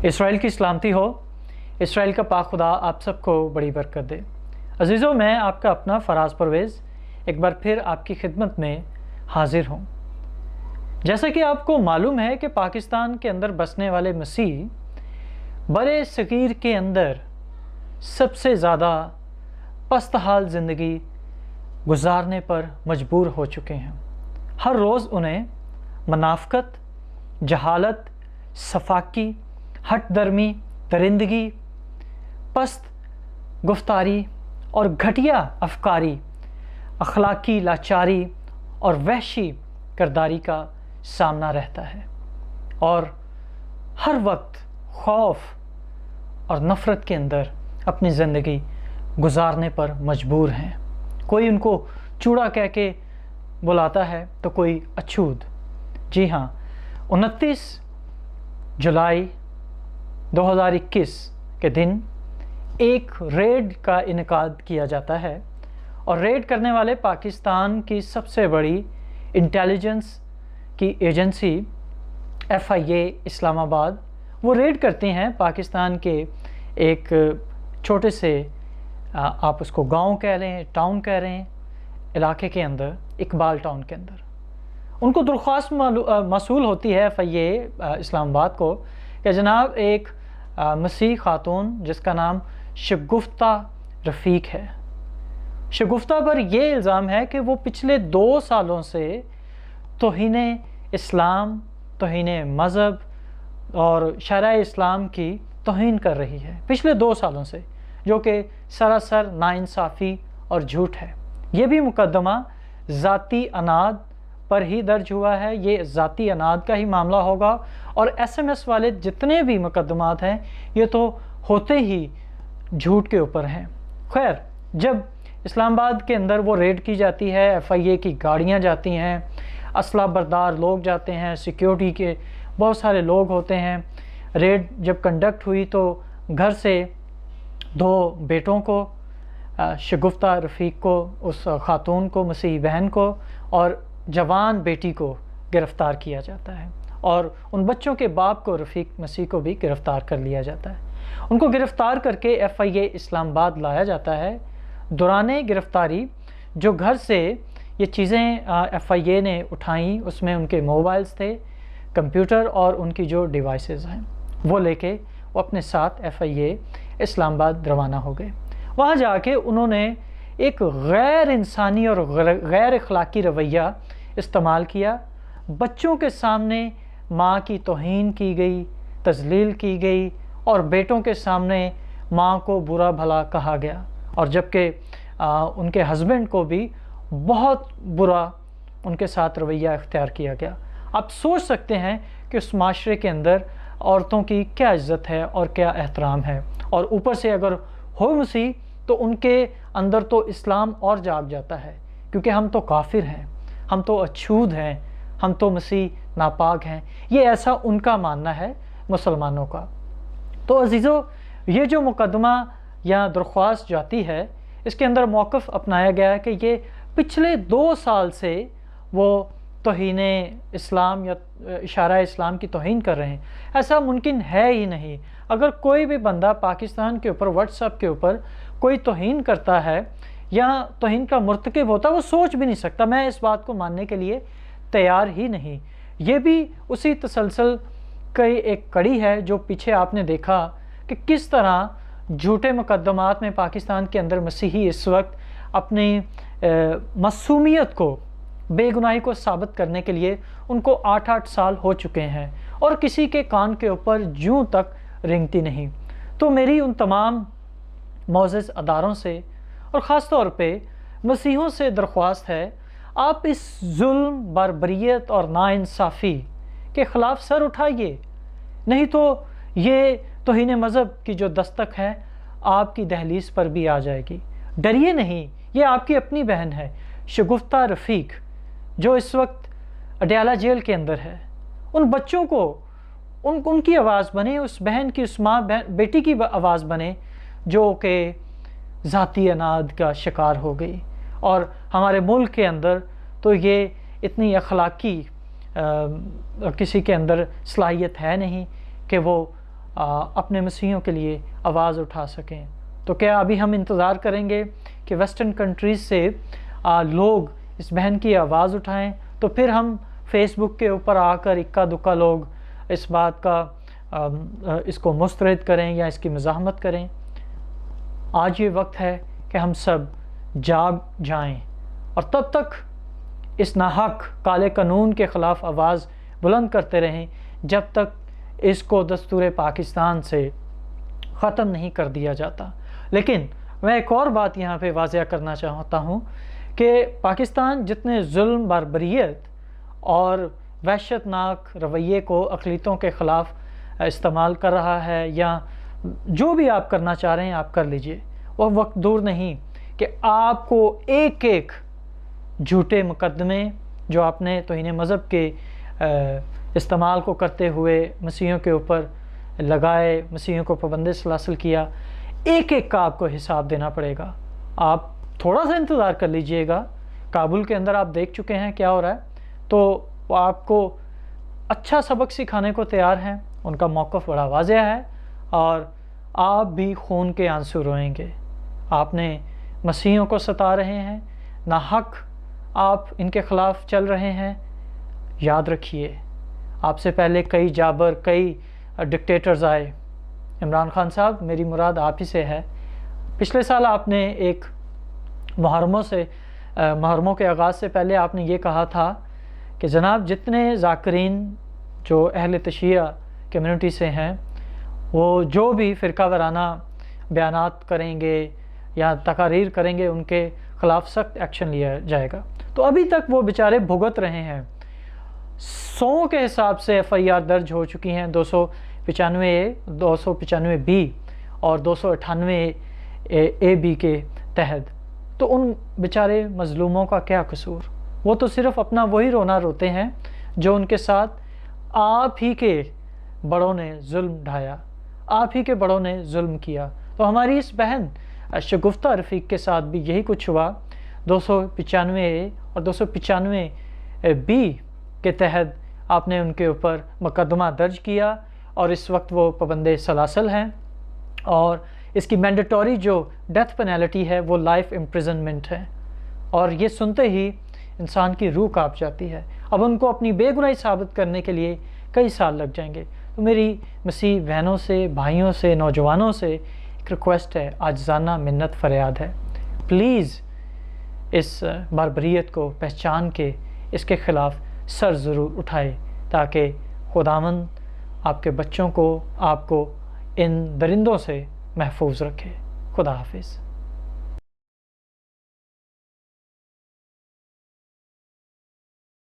اسرائیل کی سلامتی ہو۔ اسرائیل کا پاک خدا آپ سب کو بڑی برکت دے۔ عزیزوں، میں آپ کا اپنا فراز پرویز ایک بار پھر آپ کی خدمت میں حاضر ہوں۔ جیسا کہ آپ کو معلوم ہے کہ پاکستان کے اندر بسنے والے مسیح برے صغیر کے اندر سب سے زیادہ پست حال زندگی گزارنے پر مجبور ہو چکے ہیں۔ ہر روز انہیں منافقت، جہالت، سفاکی، ہٹ درمی، درندگی، پست گفتاری اور گھٹیا افکاری، اخلاقی لاچاری اور وحشی کرداری کا سامنا رہتا ہے، اور ہر وقت خوف اور نفرت کے اندر اپنی زندگی گزارنے پر مجبور ہیں۔ کوئی ان کو چوڑا کہہ کے بلاتا ہے تو کوئی اچھود۔ جی ہاں، 29 جولائی 2021 کے دن ایک ریڈ کا انعقاد کیا جاتا ہے، اور ریڈ کرنے والے پاکستان کی سب سے بڑی انٹیلیجنس کی ایجنسی FIA اسلام آباد، وہ ریڈ کرتے ہیں پاکستان کے ایک چھوٹے سے آپ اس کو گاؤں کہہ لیں، ٹاؤن کہہ رہے ہیں، علاقے کے اندر، اقبال ٹاؤن کے اندر۔ ان کو درخواست موصول ہوتی ہے FIA اسلام آباد کو کہ جناب ایک مسیح خاتون جس کا نام شگفتہ رفیق ہے، شگفتہ پر یہ الزام ہے کہ وہ پچھلے 2 سالوں سے توہین اسلام، توہین مذہب اور شرع اسلام کی توہین کر رہی ہے، پچھلے 2 سالوں سے، جو کہ سراسر ناانصافی اور جھوٹ ہے۔ یہ بھی مقدمہ ذاتی اناد پر ہی درج ہوا ہے، یہ ذاتی اناد کا ہی معاملہ ہوگا، اور SMS والے جتنے بھی مقدمات ہیں یہ تو ہوتے ہی جھوٹ کے اوپر ہیں۔ خیر، جب اسلام آباد کے اندر وہ ریڈ کی جاتی ہے، FIA کی گاڑیاں جاتی ہیں، اسلحہ بردار لوگ جاتے ہیں، سیکیورٹی کے بہت سارے لوگ ہوتے ہیں۔ ریڈ جب کنڈکٹ ہوئی تو گھر سے 2 بیٹوں کو، شگفتہ رفیق کو، اس خاتون کو، مسیحی بہن کو، اور جوان بیٹی کو گرفتار کیا جاتا ہے، اور ان بچوں کے باپ کو، رفیق مسیح کو بھی گرفتار کر لیا جاتا ہے۔ ان کو گرفتار کر کے FIA اسلام آباد لایا جاتا ہے۔ دوران گرفتاری جو گھر سے یہ چیزیں FIA نے اٹھائیں، اس میں ان کے موبائلز تھے، کمپیوٹر اور ان کی جو ڈیوائسز ہیں، وہ لے کے وہ اپنے ساتھ FIA اسلام آباد روانہ ہو گئے۔ وہاں جا کے انہوں نے ایک غیر انسانی اور غیر اخلاقی رویہ استعمال کیا۔ بچوں کے سامنے ماں کی توہین کی گئی، تذلیل کی گئی، اور بیٹوں کے سامنے ماں کو برا بھلا کہا گیا، اور جبکہ ان کے ہسبینڈ کو بھی بہت برا ان کے ساتھ رویہ اختیار کیا گیا۔ آپ سوچ سکتے ہیں کہ اس معاشرے کے اندر عورتوں کی کیا عزت ہے اور کیا احترام ہے، اور اوپر سے اگر ہو مسیح تو ان کے اندر تو اسلام اور جاگ جاتا ہے، کیونکہ ہم تو کافر ہیں، ہم تو اچھود ہیں، ہم تو مسیح ناپاک ہیں۔ یہ ایسا ان کا ماننا ہے مسلمانوں کا۔ تو عزیزو، یہ جو مقدمہ یا درخواست جاتی ہے، اس کے اندر موقف اپنایا گیا ہے کہ یہ پچھلے 2 سال سے وہ توہین اسلام یا شرع اسلام کی توہین کر رہے ہیں۔ ایسا ممکن ہے ہی نہیں۔ اگر کوئی بھی بندہ پاکستان کے اوپر واٹس ایپ کے اوپر کوئی توہین کرتا ہے یا توہین کا مرتکب ہوتا ہے، وہ سوچ بھی نہیں سکتا۔ میں اس بات کو ماننے کے لیے تیار ہی نہیں۔ یہ بھی اسی تسلسل کی ایک کڑی ہے جو پیچھے آپ نے دیکھا کہ کس طرح جھوٹے مقدمات میں پاکستان کے اندر مسیحی اس وقت اپنی معصومیت کو، بے گناہی کو ثابت کرنے کے لیے ان کو 8 سال ہو چکے ہیں، اور کسی کے کان کے اوپر جوں تک رنگتی نہیں۔ تو میری ان تمام معزز اداروں سے اور خاص طور پہ مسیحیوں سے درخواست ہے، آپ اس ظلم، بربریت اور ناانصافی کے خلاف سر اٹھائیے، نہیں تو یہ توہین مذہب کی جو دستک ہے آپ کی دہلیز پر بھی آ جائے گی۔ ڈریے نہیں، یہ آپ کی اپنی بہن ہے، شگفتہ رفیق، جو اس وقت اڈیالہ جیل کے اندر ہے۔ ان بچوں کو ان کی آواز بنے، اس بہن کی، اس ماں بیٹی کی آواز بنے جو کہ ذاتی اناد کا شکار ہو گئی۔ اور ہمارے ملک کے اندر تو یہ اتنی اخلاقی کسی کے اندر صلاحیت ہے نہیں کہ وہ اپنے مسیحیوں کے لیے آواز اٹھا سکیں۔ تو کیا ابھی ہم انتظار کریں گے کہ ویسٹرن کنٹریز سے لوگ اس بہن کی آواز اٹھائیں، تو پھر ہم فیس بک کے اوپر آ کر اکا دکا لوگ اس بات کا اس کو مسترد کریں یا اس کی مزاحمت کریں؟ آج یہ وقت ہے کہ ہم سب جاگ جائیں اور تب تک اس ناحق کالے قانون کے خلاف آواز بلند کرتے رہیں جب تک اس کو دستور پاکستان سے ختم نہیں کر دیا جاتا۔ لیکن میں ایک اور بات یہاں پہ واضح کرنا چاہتا ہوں کہ پاکستان جتنے ظلم، بربریت اور وحشت ناک رویے کو اقلیتوں کے خلاف استعمال کر رہا ہے، یا جو بھی آپ کرنا چاہ رہے ہیں آپ کر لیجئے، وہ وقت دور نہیں کہ آپ کو ایک ایک جھوٹے مقدمے جو آپ نے توہین مذہب کے استعمال کو کرتے ہوئے مسیحیوں کے اوپر لگائے، مسیحیوں کو پابند سلاسل کیا، ایک ایک کا آپ کو حساب دینا پڑے گا۔ آپ تھوڑا سا انتظار کر لیجئے گا، کابل کے اندر آپ دیکھ چکے ہیں کیا ہو رہا ہے، تو وہ آپ کو اچھا سبق سکھانے کو تیار ہیں، ان کا موقف بڑا واضح ہے، اور آپ بھی خون کے آنسو روئیں گے۔ آپ نے مسیحیوں کو ستا رہے ہیں، ناحق آپ ان کے خلاف چل رہے ہیں۔ یاد رکھیے، آپ سے پہلے کئی جابر، کئی ڈکٹیٹرز آئے۔ عمران خان صاحب، میری مراد آپ ہی سے ہے۔ پچھلے سال آپ نے ایک محرموں کے آغاز سے پہلے آپ نے یہ کہا تھا کہ جناب جتنے ذاکرین جو اہل تشیع کمیونٹی سے ہیں، وہ جو بھی فرقہ وارانہ بیانات کریں گے یا تقاریر کریں گے، ان کے خلاف سخت ایکشن لیا جائے گا۔ تو ابھی تک وہ بیچارے بھگت رہے ہیں۔ 100 کے حساب سے FIR درج ہو چکی ہیں، 295A، 295B اور 298AB کے تحت۔ تو ان بیچارے مظلوموں کا کیا قصور؟ وہ تو صرف اپنا وہی رونا روتے ہیں جو ان کے ساتھ آپ ہی کے بڑوں نے ظلم ڈھایا، آپ ہی کے بڑوں نے ظلم کیا۔ تو ہماری اس بہن شگفتہ رفیق کے ساتھ بھی یہی کچھ ہوا۔ 295A اور 295B کے تحت آپ نے ان کے اوپر مقدمہ درج کیا، اور اس وقت وہ پابند سلاسل ہیں، اور اس کی مینڈیٹوری جو ڈیتھ پینالٹی ہے وہ لائف امپریزنمنٹ ہے، اور یہ سنتے ہی انسان کی روح کانپ جاتی ہے۔ اب ان کو اپنی بے گناہی ثابت کرنے کے لیے کئی سال لگ جائیں گے۔ تو میری مسیح بہنوں سے، بھائیوں سے، نوجوانوں سے ایک ریکویسٹ ہے، عاجزانہ منت فریاد ہے، پلیز اس بربریت کو پہچان کے اس کے خلاف سر ضرور اٹھائے، تاکہ خداوند آپ کے بچوں کو، آپ کو ان درندوں سے محفوظ رکھے۔ خدا حافظ۔